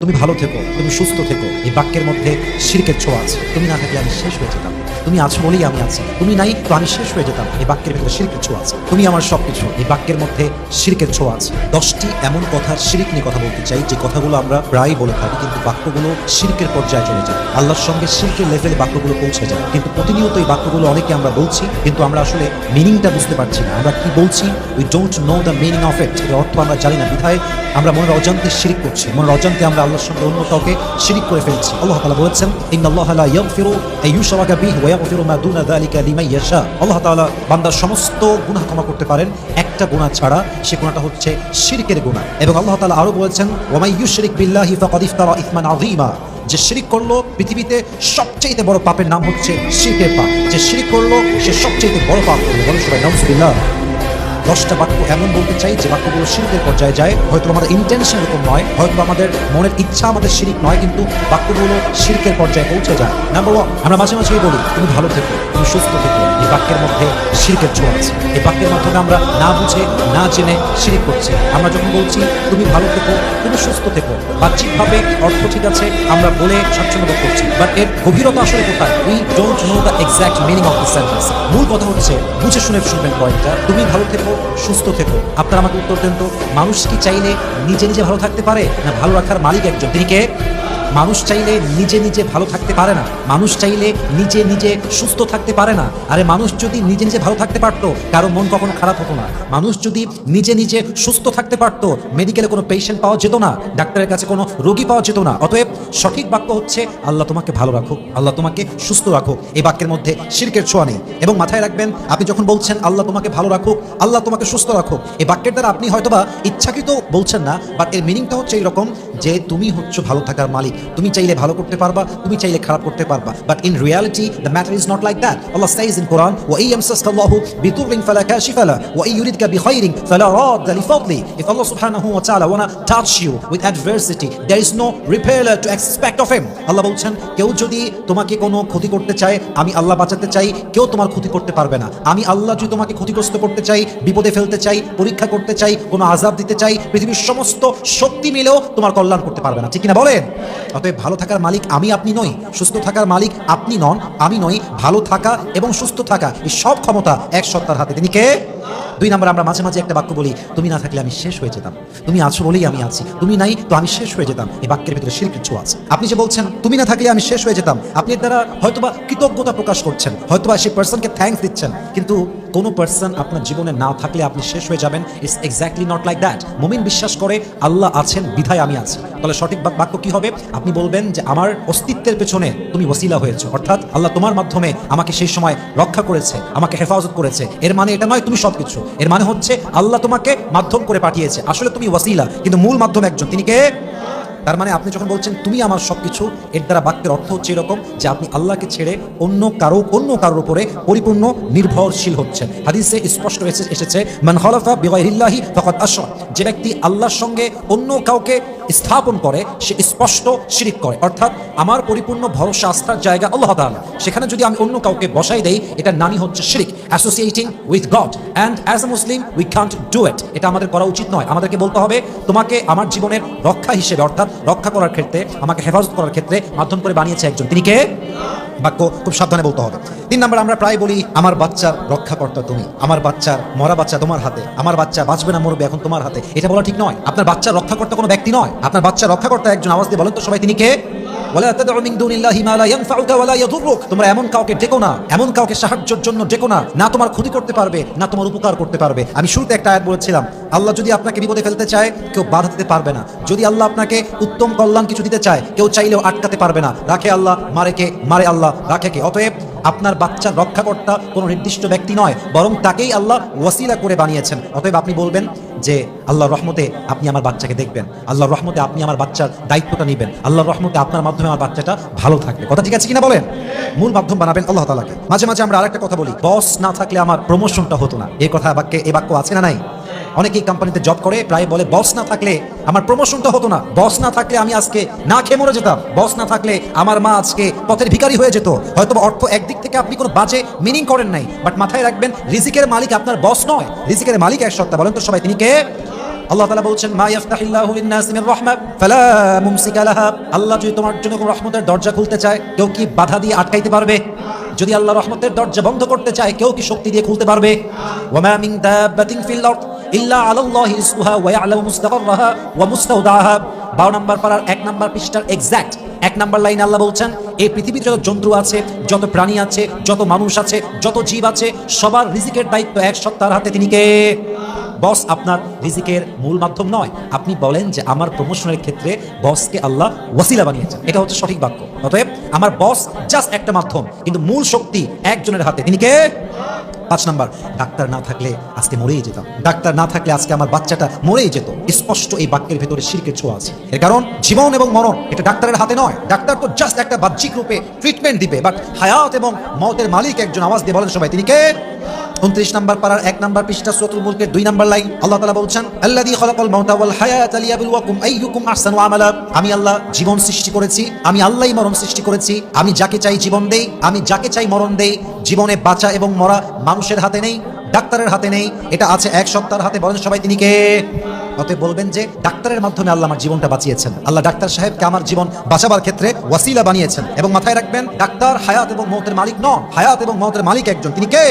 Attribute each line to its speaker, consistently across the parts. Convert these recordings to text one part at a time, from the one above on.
Speaker 1: তুমি ভালো থেকো, তুমি সুস্থ থেকো। এই বাক্যের মধ্যে শিরকের ছোঁয়া আছে। তুমি না থাকলে আমি শেষ হয়ে যেতাম। তুমি আছো বলেই আমি আছি। তুমি নাই তো আমি শেষ হয়ে যেতাম। এই বাক্যের ভিতরে শিরকের ছোঁয়া আছে। তুমি আমার সবকিছু। এই বাক্যের মধ্যে শিরকের ছোঁয়া আছে। 10টি এমন কথার শিরক নিয়ে কথা বলতে চাই, যে কথাগুলো আমরা প্রায় বলে থাকি, কিন্তু বাক্যগুলো শিরকের পর্যায়ে চলে যায়। আল্লাহর সঙ্গে শিরকের লেভেলে বাক্যগুলো পৌঁছে যায়। কিন্তু প্রতিনিয়ত এই বাক্যগুলো অনেকে আমরা বলছি, কিন্তু আমরা আসলে মিনিংটা বুঝতে পারছি না। আমরা কি বলছি, we don't know the meaning of it. এর অর্থ আমরা জানি না, বিধায় আমরা মনের অজান্তে শিরিক করছি। মনের অজান্তে আমরা আল্লাহর সঙ্গে অন্য কাউকে শিরিক করে ফেলছি। আল্লাহ তাআলা বলেছেন, ইন্নাল্লাহা লা ইয়াগফিরু আন ইউশরাকা বিহি ওয়া ইয়াগফিরু মা দুনা যালিকা লিমান ইয়াশা। আল্লাহ তাআলা বান্দার সমস্ত গুনাহ ক্ষমা করতে পারেন, একটা গুনাহ ছাড়া। সে গুনাহটা হচ্ছে শিরকের গুনাহ। এবং আল্লাহ তাআলা আরো বলেছেন, ওয়া মান ইউশরিক বিল্লাহি ফাকাদ ইফতারা ইসমান আযীমা। যে শিরিক করলো, পৃথিবীতে সবচেয়ে বড় পাপের নাম হচ্ছে শিরকের পাপ। যে শিরিক করলো সে সবচেয়ে বড় পাপ করলো। বলে সবাই নাউযুবিল্লাহ। 10টা বাক্য এমন বলতে চাই যে বাক্যগুলো শিরকের পর্যায়ে যায়। হয়তো আমাদের ইন্টেনশন এরকম নয়, হয়তো আমাদের মনের ইচ্ছা আমাদের শিরিক নয়, কিন্তু বাক্যগুলো শিরকের পর্যায়ে পৌঁছে যায়। নাম্বার 1, আমরা মাঝে মাঝেই বলি তুমি ভালো থেকো, তুমি সুস্থ থেকো। এই বাক্যের মধ্যে শিরকের ছোঁয়া আছে। এই বাক্যের মাধ্যমে আমরা না বুঝে না জেনে শিরিক করছি। আমরা যখন বলছি তুমি ভালো থেকো, তুমি সুস্থ থেকো, বাহ্যিকভাবে অর্থ ঠিক আছে, আমরা বলে স্বাচ্ছন্দ্য বোধ করছি, বাট এর গভীরতা আসলে কোথায়? We don't know the exact meaning of the sentence. মূল কথা হচ্ছে, বুঝে শুনে শুনবেন পয়েন্টটা, তুমি ভালো থেকো, সুস্থ থেকো। আপনারা আমাকে উত্তর দেন তো, মানুষ কি চাইলে নিজে নিজে ভালো থাকতে পারে? না ভালো রাখার মালিক একজন, তিনি কে? মানুষ চাইলে নিজে নিজে ভালো থাকতে পারে না। মানুষ চাইলে নিজে নিজে সুস্থ থাকতে পারে না। আরে মানুষ যদি নিজে নিজে ভালো থাকতে পারতো, কারো মন কখনো খারাপ হতো না। মানুষ যদি নিজে নিজে সুস্থ থাকতে পারতো, মেডিকেলে কোনো পেশেন্ট পাওয়া যেত না, ডাক্তারের কাছে কোনো রোগী পাওয়া যেত না। অতএব সঠিক বাক্য হচ্ছে, আল্লাহ তোমাকে ভালো রাখুক, আল্লাহ তোমাকে সুস্থ রাখুক। এই বাক্যের মধ্যে শিরকের ছোঁয়া নেই। এবং মাথায় রাখবেন, আপনি যখন বলছেন আল্লাহ তোমাকে ভালো রাখুক, আল্লাহ তোমাকে সুস্থ রাখুক, এই বাক্যের দ্বারা আপনি হয়তোবা ইচ্ছাকৃত বলছেন না, বাট এর মিনিংটা হচ্ছে এইরকম যে তুমি হচ্ছে ভালো থাকার মালিক। তুমি চাইলে ভালো করতে পারবা, তুমি চাইলে খারাপ করতে পারবা, but in reality the matter is not like that. Allah says in Quran, ওয়া ইয়ামসাসকাল্লাহু বিদুররিন ফালা কাশিফা লা ওয়া ইউরিদকা বিখাইরিন ফালা রাদ্দা লিফাদলি। If Allah subhanahu wa ta'ala wanna touch you with adversity, there is no repairer to expect of him. আল্লাহ বলছেন, কেউ যদি তোমাকে কোনো ক্ষতি করতে চায়, আমি আল্লাহ বাঁচাতে চাই, কেউ তোমার ক্ষতি করতে পারবে না। আমি আল্লাহ যদি তোমাকে ক্ষতিগ্রস্ত করতে চাই, বিপদে ফেলতে চাই, পরীক্ষা করতে চাই, কোনো আযাব দিতে চাই, পৃথিবীর সমস্ত শক্তি মিলেও তোমার কল্যাণ করতে পারবে না। ঠিক কিনা বলেন? অতএব ভালো থাকার মালিক আমি, আপনি নই। সুস্থ থাকার মালিক আপনি নন, আমি নই। ভালো থাকা এবং সুস্থ থাকা, এই সব ক্ষমতা এক সত্তার হাতে। তিনি কে? 2 নম্বর, আমরা মাঝে মাঝে একটা বাক্য বলি, তুমি না থাকলে আমি শেষ হয়ে যেতাম। তুমি আছো বলেই আমি আছি। তুমি নাই তো আমি শেষ হয়ে যেতাম। এই বাক্যের ভিতরে শিরকের ছোঁয়া আছে। আপনি যে বলছেন তুমি না থাকলে আমি শেষ হয়ে যেতাম, আপনি এর দ্বারা হয়তোবা কৃতজ্ঞতা প্রকাশ করছেন, হয়তোবা সেই পার্সনকে থ্যাঙ্কস দিচ্ছেন, কিন্তু কোনো পার্সন আপনার জীবনে না থাকলে আপনি শেষ হয়ে যাবেন, it's exactly not like that. মুমিন বিশ্বাস করে আল্লাহ আছেন বিধায় আমি আছি। তাহলে সঠিক বাক্য কি হবে? আপনি বলবেন যে আমার অস্তিত্বের পেছনে তুমি ওসিলা হয়েছে, অর্থাৎ আল্লাহ তোমার মাধ্যমে আমাকে সেই সময় রক্ষা করেছে, আমাকে হেফাজত করেছে। এর মানে এটা নয় তুমি সবকিছু, এর মানে হচ্ছে আল্লাহ তোমাকে মাধ্যম করে পাঠিয়েছে। আসলে তুমি ওসিলা, কিন্তু মূল মাধ্যম একজন, তিনি কে? তার মানে আপনি যখন বলছেন তুমি আমার সবকিছু, এর দ্বারা বাক্যের অর্থ হচ্ছে এরকম যে আপনি আল্লাহকে ছেড়ে অন্য কারোর উপরে পরিপূর্ণ নির্ভরশীল হচ্ছেন। হাদিসে স্পষ্ট এসেছে, মান খালাফা বিগাইরিল্লাহি ফাকাদ আশরাক। যে ব্যক্তি আল্লাহর সঙ্গে অন্য কাউকে স্থাপন করে, সে স্পষ্ট শিরিক করে। অর্থাৎ আমার পরিপূর্ণ ভরসা আস্থার জায়গা আল্লাহ তাআলা, সেখানে যদি আমি অন্য কাউকে বসাই দেই, এটার নামই হচ্ছে শিরিক, associating with God. And as a Muslim we can't do it. এটা আমাদের করা উচিত নয়। আমাদেরকে বলতে হবে, তোমাকে আমার জীবনের রক্ষা হিসেবে, অর্থাৎ রক্ষা করার ক্ষেত্রে, আমাকে হেফাজত করার ক্ষেত্রে মাধ্যম করে বানিয়েছে একজন, তিনি কে? বাক্য খুব সাবধানে বলতে হবে। 3 নম্বর, আমরা প্রায় বলি আমার বাচ্চার রক্ষাকর্তা তুমি, আমার বাচ্চার মরা বাচ্চা তোমার হাতে, আমার বাচ্চা বাঁচবে না মরবে এখন তোমার হাতে। এটা বলা ঠিক নয়। আপনার বাচ্চার রক্ষাকর্তা কোনো ব্যক্তি নয়, আপনার বাচ্চার রক্ষাকর্তা একজন। আওয়াজ দিয়ে বলেন তো সবাই, তিনি কে? ওয়ালা তাদউ মিন দুনিল্লাহি মা লা ইয়ানফাউকা ওয়ালা ইয়াদুররুক। তোমরা এমন কাউকে ডেকো না, এমন কাউকে সাহায্যের জন্য ডেকো না, না তোমার ক্ষতি করতে পারবে না তোমার উপকার করতে পারবে। আমি শুরুতে একটা আয়াত বলেছিলাম, আল্লাহ যদি আপনাকে বিপদে ফেলতে চায়, কেউ বাধা দিতে পারবে না। যদি আল্লাহ আপনাকে উত্তম কল্যাণ কিছু দিতে চায়, কেউ চাইলেও আটকাতে পারবে না। রাখে আল্লাহ, মারে কে? মারে আল্লাহ, রাখে কে? অতএব আপনার বাচ্চার রক্ষাকর্তা কোনো নির্দিষ্ট ব্যক্তি নয়, বরং তাকেই আল্লাহ ওয়াসিলা করে বানিয়েছেন। অতএব আপনি বলবেন যে আল্লাহর রহমতে আপনি আমার বাচ্চাকে দেখবেন, আল্লাহর রহমতে আপনি আমার বাচ্চার দায়িত্বটা নেবেন, আল্লাহর রহমতে আপনার মাধ্যমে আমার বাচ্চাটা ভালো থাকবে। কথা ঠিক আছে কিনা বলেন? মূল মাধ্যম বানাবেন আল্লাহ তাআলাকে। মাঝে মাঝে আমরা আরেকটা কথা বলি, বস না থাকলে আমার প্রমোশনটা হতো না। এই কথা এই বাক্য আছে না নাই? অনেকেই কোম্পানিতে জব করে, প্রায় বলে বস না থাকলে আমার প্রমোশনটা হতো না, বস না থাকলে আমি আজকে না খেয়ে মরে যেতাম, বস না থাকলে আমার মা আজকে পথের ভিখারি হয়ে যেত। হয়তো অর্থ একদিক থেকে আপনি কোনো বাজে মিনিং করেন নাই, বাট মাথায় রাখবেন রিজিকের মালিক আপনার বস নয়, রিজিকের মালিক এক সত্তা। বলেন তো সবাই, তিনি কে? আল্লাহ তাআলা বলছেন মা ইয়াফতাহিল্লাহু লিন-নাসি মির রাহমা ফালা মুমসিকা লাহা। আল্লাহ যদি তোমার জন্য কোনো রহমতের দরজা খুলতে চায়, কেউ কি বাধা দিয়ে আটকাইতে পারবে? যদি আল্লাহ রহমতের দরজা বন্ধ করতে চায়, কেউ কি শক্তি দিয়ে খুলতে পারবে? ওয়া মা মিন দাব্বাতিন ফিল আরদ ইল্লা আলাল্লাহি রিজকুহা ওয়া ইয়ালামু মুস্তাকাররাহা ওয়া মুস্তাওদাহা। 12 নম্বর পারার 1 নম্বর পৃষ্ঠার এক্সাক্ট 1 নম্বর লাইনে আল্লাহ বলছেন এই পৃথিবীর যত জন্তু আছে, যত প্রাণী আছে, যত মানুষ আছে, যত জীব আছে, সবার রিজিকের দায়িত্ব এক সত্তার হাতে। তিনি কে? বস আপনার রিজিকের মূল মাধ্যম নয়। আপনি বলেন যে আমার প্রমোশনের ক্ষেত্রে বসকে আল্লাহ ওয়াসিলা বানিয়েছেন, এটা হচ্ছে সঠিক বাক্য। অতএব আমার বস জাস্ট একটা মাধ্যম, কিন্তু মূল শক্তি একজনের হাতে। তিনি কে? 5 নম্বর, ডাক্তার না থাকলে আজকে মরেই যেতাম, ডাক্তার না থাকলে আজকে আমার বাচ্চাটা মরেই যেত। স্পষ্ট এই বাক্যের ভেতরে শিরকের ছোঁয়া আছে। এর কারণ জীবন এবং মরণ এটা ডাক্তারের হাতে নয়। ডাক্তার তো জাস্ট একটা বাহ্যিক রূপে ট্রিটমেন্ট দিবে, বাট হায়াত এবং মওতের মালিক একজন। আওয়াজ দিয়ে বলেন সবাই, তিনি কে? 29 নম্বর পারার 1 নম্বর পৃষ্ঠা সূরাতুল মুলকের 2 নম্বর লাইন আল্লাহ তাআলা বলছেন আল্লাযী খালাকাল মাউতা ওয়াল হায়াতা লিয়াবলুয়াকুম আইয়ুকুম আহসানু আমালা। আমি আল্লাহ জীবন সৃষ্টি করেছি, আমি আল্লাহই মরণ সৃষ্টি করেছি। আমি যাকে চাই জীবন দেই, আমি যাকে চাই মরণ দেই। জীবনে বাঁচা এবং মরা মানুষের হাতে নেই, ডাক্তারের হাতে নেই, এটা আছে এক সত্তার হাতে। বলেন সবাই, তিনি কে? অতএব বলবেন যে ডাক্তারের মাধ্যমে আল্লাহ আমার জীবনটা বাঁচিয়েছেন। আল্লাহ ডাক্তার সাহেবকে আমার জীবন বাঁচাবার ক্ষেত্রে ওয়াসিলা বানিয়েছেন। এবং মাথায় রাখবেন, ডাক্তার হায়াত এবং মওতের মালিক নন, হায়াত এবং মওতের মালিক একজন। তিনি কে?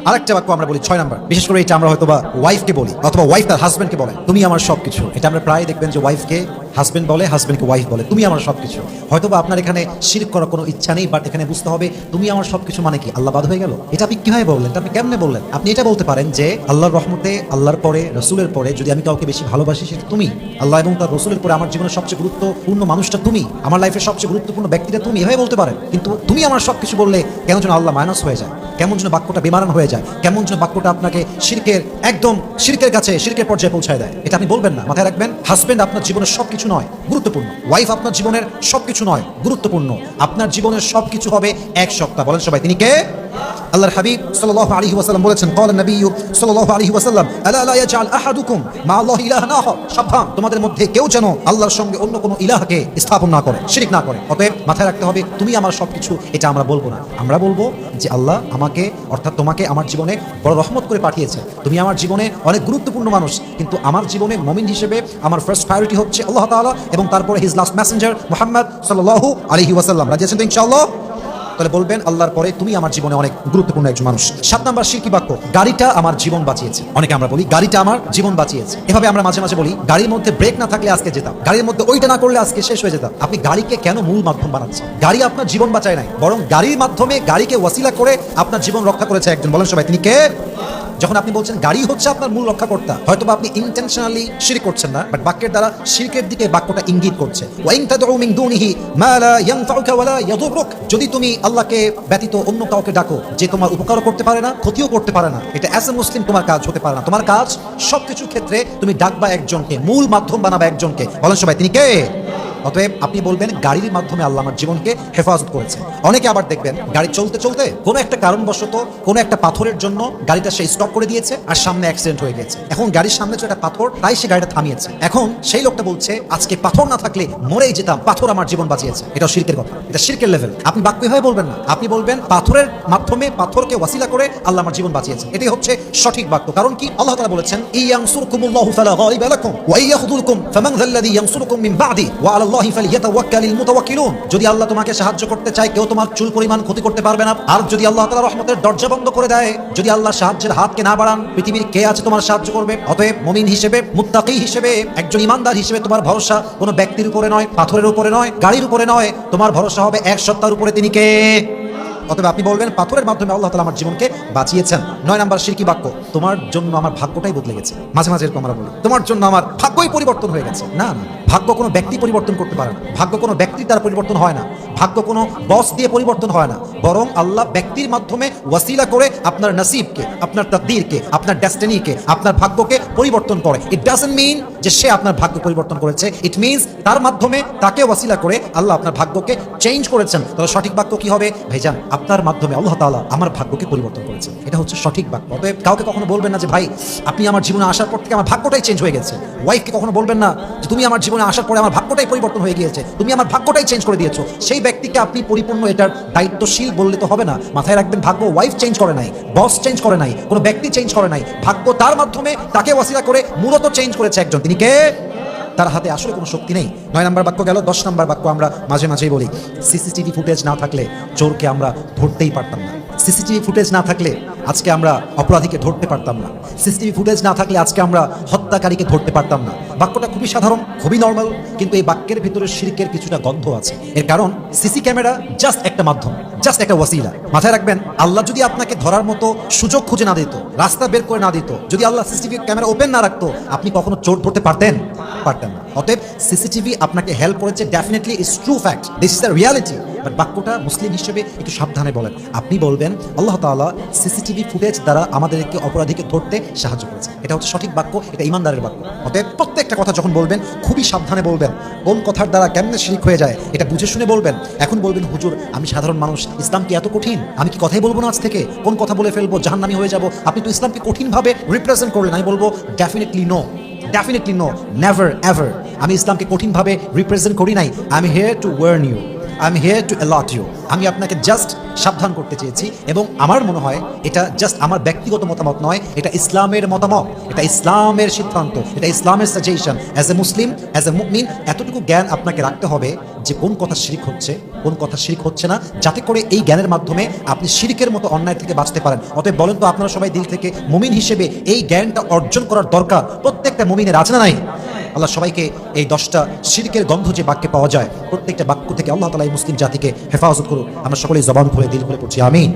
Speaker 1: আরেকটা বাক্য আমরা বলি 6 নম্বর, বিশেষ করে এটা আমরা হয়তো বা ওয়াইফকে বলি, অথবা ওয়াইফ তার হাজবেন্ডকে বলে তুমি আমার সবকিছু। এটা আমরা প্রায় দেখবেন যে ওয়াইফকে হাজবেন্ড বলে, হাজবেন্ডকে ওয়াইফ বলে তুমি আমার সবকিছু। হয়তো বা আপনার এখানে শিরক করার কোনো ইচ্ছা নেই, বাট এখানে বুঝতে হবে তুমি আমার সবকিছু মানে কি? আল্লাহ বাদ হয়ে গেল? এটা আপনি কিভাবে বললেন? আপনি কেমনে বললেন? আপনি এটা বলতে পারেন যে আল্লাহর রহমতে, আল্লাহর পরে, রসুলের পরে যদি আমি কাউকে বেশি ভালোবাসি সেটা তুমি। আল্লাহ এবং তার রসুলের পরে আমার জীবনের সবচেয়ে গুরুত্বপূর্ণ মানুষটা তুমি, আমার লাইফের সবচেয়ে গুরুত্বপূর্ণ ব্যক্তিটা তুমি। এভাবে বলতে পারেন। কিন্তু তুমি আমার সবকিছু বললে কেমন যেন আল্লাহ মাইনাস হয়ে যায়, কেমন যেন বাক্যটা বেমানান হয়ে যায়, কেমন যেন বাক্যটা আপনাকে শিরকের একদম শিরকের কাছে, শিরকের পর্যায়ে পৌঁছায় দেয়। এটা আপনি বলবেন না। মাথায় রাখবেন, হাজবেন্ড আপনার জীবনের সবকিছু নয়, গুরুত্বপূর্ণ। ওয়াইফ আপনার জীবনের সবকিছু নয়, গুরুত্বপূর্ণ। আপনার জীবনের সবকিছু হবে এক সত্তা। বলেন সবাই, তিনি কে? আল্লাহর হাবিব সাল্লাল্লাহু আলাইহি ওয়াসাল্লাম বলেছেন ক্বালা নবী সাল্লাল্লাহু আলাইহি ওয়াসাল্লাম আলা লা ইয়াজআল আহাদুকুম মা আল্লাহি ইলাহান আখার। সাবধান, তোমাদের মধ্যে কেউ যেন আল্লাহর সঙ্গে অন্য কোনো ইলাহকে স্থাপন না করে, শিরক না করে। অতএব মাথায় রাখতে হবে তুমি আমার সবকিছু, এটা আমরা বলবো না। আমরা বলবো যে আল্লাহ আমাকে, অর্থাৎ তোমাকে আমার জীবনে বড় রহমত করে পাঠিয়েছে। তুমি আমার জীবনে অনেক গুরুত্বপূর্ণ মানুষ, কিন্তু আমার জীবনে মুমিন হিসেবে আমার ফার্স্ট প্রায়োরিটি হচ্ছে আল্লাহ তাআলা, এবং তারপরে হিজ লাস্ট মেসেঞ্জার মুহাম্মদ সাল্লাল্লাহু আলাইহি ওয়াসাল্লাম। রাজি আছেন তো ইনশাআল্লাহ? তাহলে বলবেন আল্লাহর পরে তুমি আমার জীবনে অনেক গুরুত্বপূর্ণ একজন মানুষ। 7 নম্বর শিরকি বাক্য, গাড়িটা আমার জীবন বাঁচিয়েছে। অনেকে আমরা বলি গাড়িটা আমার জীবন বাঁচিয়েছে। এভাবে আমরা মাঝে মাঝে বলি গাড়ির মধ্যে ব্রেক না থাকলে আজকে যেতাম, গাড়ির মধ্যে ওইটা না করলে আজকে শেষ হয়ে যেতাম। আপনি গাড়িকে কেন মূল মাধ্যম বানাচ্ছেন? গাড়ি আপনার জীবন বাঁচায় নাই, বরং গাড়ির মাধ্যমে গাড়িকে ওয়াসিলা করে আপনার জীবন রক্ষা করেছে একজন। বলেন সবাই, তিনি কে? যখন আপনি বলছেন গাড়ি হচ্ছে আপনার মূল রক্ষাকর্তা, হয়তো আপনি ইন্টেনশনালি শিরক করছেন না, বাট বাক্যের দ্বারা শিরকের দিকে বাক্যটা ইঙ্গিত করছে। ওয়া ইন তাদউ মিন দুনিহি মা লা ইয়ানফাউকা ওয়া লা ইয়াদুররুক। যদি তুমি আল্লাহকে ব্যতীত অন্য কাউকে ডাকো যে তোমার উপকারও করতে পারে না, ক্ষতিও করতে পারে না, এটা অ্যাজ এ মুসলিম তোমার কাজ হতে পারে না। তোমার কাজ সবকিছুর ক্ষেত্রে তুমি ডাকবা একজনকে, মূল মাধ্যম বানাবা একজনকে। বলেন সবাই, তিনি কে? অতএব আপনি বলবেন গাড়ির মাধ্যমে আল্লাহ আমার জীবনকে হেফাজত করেছে। অনেকে আবার দেখবেন গাড়ি চলতে চলতে কোনো একটা কারণবশত, কোনো একটা পাথরের জন্য গাড়িটা সে স্টপ করে দিয়েছে, আর সামনে অ্যাক্সিডেন্ট হয়ে গেছে। এখন গাড়ির সামনে যে একটা পাথর, তাই সে গাড়িটা থামিয়েছে। এখন সেই লোকটা বলছে আজকে পাথর না থাকলে মরেই যেতাম, পাথর আমার জীবন বাঁচিয়েছে। এটা শিরকের কথা, এটা শিরকের লেভেল। আপনি বাক্য এভাবে বলবেন না, আপনি বলবেন পাথরের মাধ্যমে, পাথরকে ওয়াসিলা করে আল্লাহ আমার জীবন বাঁচিয়েছে। এটাই হচ্ছে সঠিক বাক্য। কারণ কি? আল্লাহ তাআলা বলেছেন ইয়ানসুরকুমুল্লাহু ফালা গালিবা লাকুম ওয়া ইয়াখযুলকুম ফামান যাল্লাযী ইয়ানসুরকুম মিন বা'দি ওয়া আলাল্লাহি ফালইয়াতাওয়াক্কালিল মুতাওয়াক্কিলুন। যদি আল্লাহ তোমাকে সাহায্য করতে চায়, কেউ তোমার চুল পরিমাণ ক্ষতি করতে পারবে না। আর যদি আল্লাহ তাআলা রহমতের দরজা বন্ধ করে দেয়, যদি আল্লাহ সাহায্যের হাতকে না বাড়ান, পৃথিবীর কে আছে তোমার সাহায্য করবে? অতএব মুমিন হিসেবে, মুত্তাকি হিসেবে, একজন ইমানদার হিসেবে তোমার ভরসা কোনো ব্যক্তির উপরে নয়, পাথরের উপরে নয়, গাড়ির উপরে নয়, তোমার ভরসা হবে এক সত্তার উপরে। তিনি কে? অতএব আপনি বলবেন পাথরের মাধ্যমে আল্লাহ তাআলা আমার জীবনকে বাঁচিয়েছেন। 9 নম্বর শিরকি বাক্য, তোমার জন্য আমার ভাগ্যটাই বদলে গেছে। মাঝে মাঝে এরকম আমরা বলি তোমার জন্য আমার ভাগ্যই পরিবর্তন হয়ে গেছে। না না, ভাগ্য কোনো ব্যক্তি পরিবর্তন করতে পারে না, ভাগ্য কোনো ব্যক্তির দ্বারা পরিবর্তন হয় না, ভাগ্য কোনো বস দিয়ে পরিবর্তন হয় না, বরং আল্লাহ ব্যক্তির মাধ্যমে ওয়াসিলা করে আপনার নসিবকে, আপনার তাকদীরকে, আপনার ডেস্টিনিকে, আপনার ভাগ্যকে পরিবর্তন করে। ইট ডাজন্ট মিন যে সে আপনার ভাগ্য পরিবর্তন করেছে, ইট মিনস তার মাধ্যমে তাকে ওয়াসিলা করে আল্লাহ আপনার ভাগ্যকে চেঞ্জ করেছেন। তাহলে সঠিক বাক্য কি হবে? ভাইজান, আপনার মাধ্যমে আল্লাহ তাআলা আমার ভাগ্যকে পরিবর্তন করেছেন। এটা হচ্ছে সঠিক বাক্য। অতএব কাউকে কখনো বলবেন না যে ভাই আপনি আমার জীবনে আসার পর থেকে আমার ভাগ্যটাই চেঞ্জ হয়ে গেছে। ওয়াইফকে কখনো বলবেন না যে তুমি আমার জীবনে আসার পরে আমার ভাগ্যটাই পরিবর্তন হয়ে গিয়েছে, তুমি আমার ভাগ্যটাই চেঞ্জ করে দিয়েছো। সেই ব্যক্তিকে আপনি পরিপূর্ণ এটার দায়িত্বশীল বললে তো হবে না। মাথায় রাখবেন, ভাগ্য ওয়াইফ চেঞ্জ করে নাই, বস চেঞ্জ করে নাই, কোনো ব্যক্তি চেঞ্জ করে নাই, ভাগ্য তার মাধ্যমে তাকে ওয়াসিলা করে মূলত চেঞ্জ করেছে একজন, তিনি কে? তার হাতে আসলে কোনো শক্তি নেই। 9 নম্বর বাক্য গেল। 10 নম্বর বাক্য আমরা মাঝে মাঝেই বলি, সিসিটিভি ফুটেজ না থাকলে চোরকে আমরা ধরতেই পারতাম না। সিসিটিভি ফুটেজ না থাকলে আজকে আমরা অপরাধীকে ধরতে পারতাম না। সিসিটিভি ফুটেজ না থাকলে আজকে আমরা হত্যাকারীকে ধরতে পারতাম না। বাক্যটা খুবই সাধারণ, খুবই নর্মাল, কিন্তু এই বাক্যের ভিতরে শিরকের কিছুটা গন্ধ আছে। এর কারণ সিসি ক্যামেরা জাস্ট একটা মাধ্যম, জাস্ট একটা ওয়াসিলা। মাথায় রাখবেন, আল্লাহ যদি আপনাকে ধরার মতো সুযোগ খুঁজে না দিত, রাস্তা বের করে না দিত, যদি আল্লাহ সিসিটিভি ক্যামেরা ওপেন না রাখতো, আপনি কখনো চোর ধরতে পারতেন? পারতেন না। অতএব সিসিটিভি আপনাকে হেল্প করেছে, definitely is true fact, this is the reality. But বাক্যটা মুসলিম হিসেবে একটু সাবধানে বলেন। আপনি বলবেন আল্লাহ তাআলা সিসিটিভি ফুটেজ দ্বারা আমাদেরকে অপরাধীকে ধরতে সাহায্য করেছে। এটা হচ্ছে সঠিক বাক্য, এটা ইমানদারের বাক্য। অতএব প্রত্যেকটা কথা যখন বলবেন খুবই সাবধানে বলবেন। কোন কথার দ্বারা কেমনে শিরক হয়ে যায় এটা বুঝে শুনে বলবেন। এখন বলবেন হুজুর আমি সাধারণ মানুষ, ইসলাম কি এত কঠিন? আমি কি কথাই বলবো না আজ থেকে? কোন কথা বলে ফেলবো, জাহান্নামী হয়ে যাব? আপনি তো ইসলামকে কঠিনভাবে রিপ্রেজেন্ট করলেন। আমি বলবো definitely no, definitely no, never ever. আমি ইসলামকে কঠিনভাবে রিপ্রেজেন্ট করি নাই। I am here to warn you, I am here to alert you. আমি আপনাকে জাস্ট সাবধান করতে চেয়েছি, এবং আমার মনে হয় এটা জাস্ট আমার ব্যক্তিগত মতামত নয়, এটা ইসলামের মতামত, এটা ইসলামের সিদ্ধান্ত, এটা ইসলামের suggestion. As a Muslim, as a মুমিন, এতটুকু জ্ঞান আপনাকে রাখতে হবে যে কোন কথা শিরক হচ্ছে, কোন কথা শিরক হচ্ছে না, যাতে করে এই জ্ঞানের মাধ্যমে আপনি শিরকের মতো অন্যায় থেকে বাঁচতে পারেন। অতএব বলেন তো আপনারা সবাই দিল থেকে মুমিন হিসেবে এই জ্ঞানটা অর্জন করার দরকার প্রত্যেকটা মুমিনের, আছে না নাই? আল্লাহ সবাইকে এই 10টা শিরকের গন্ধ যে বাক্যে পাওয়া যায় প্রত্যেকটা বাক্য থেকে আল্লাহ তাআলা এই মুসলিম জাতিকে হেফাজত করুক। আমরা সকলেই জবান খুলে দিল খুলে পড়ছি আমিন।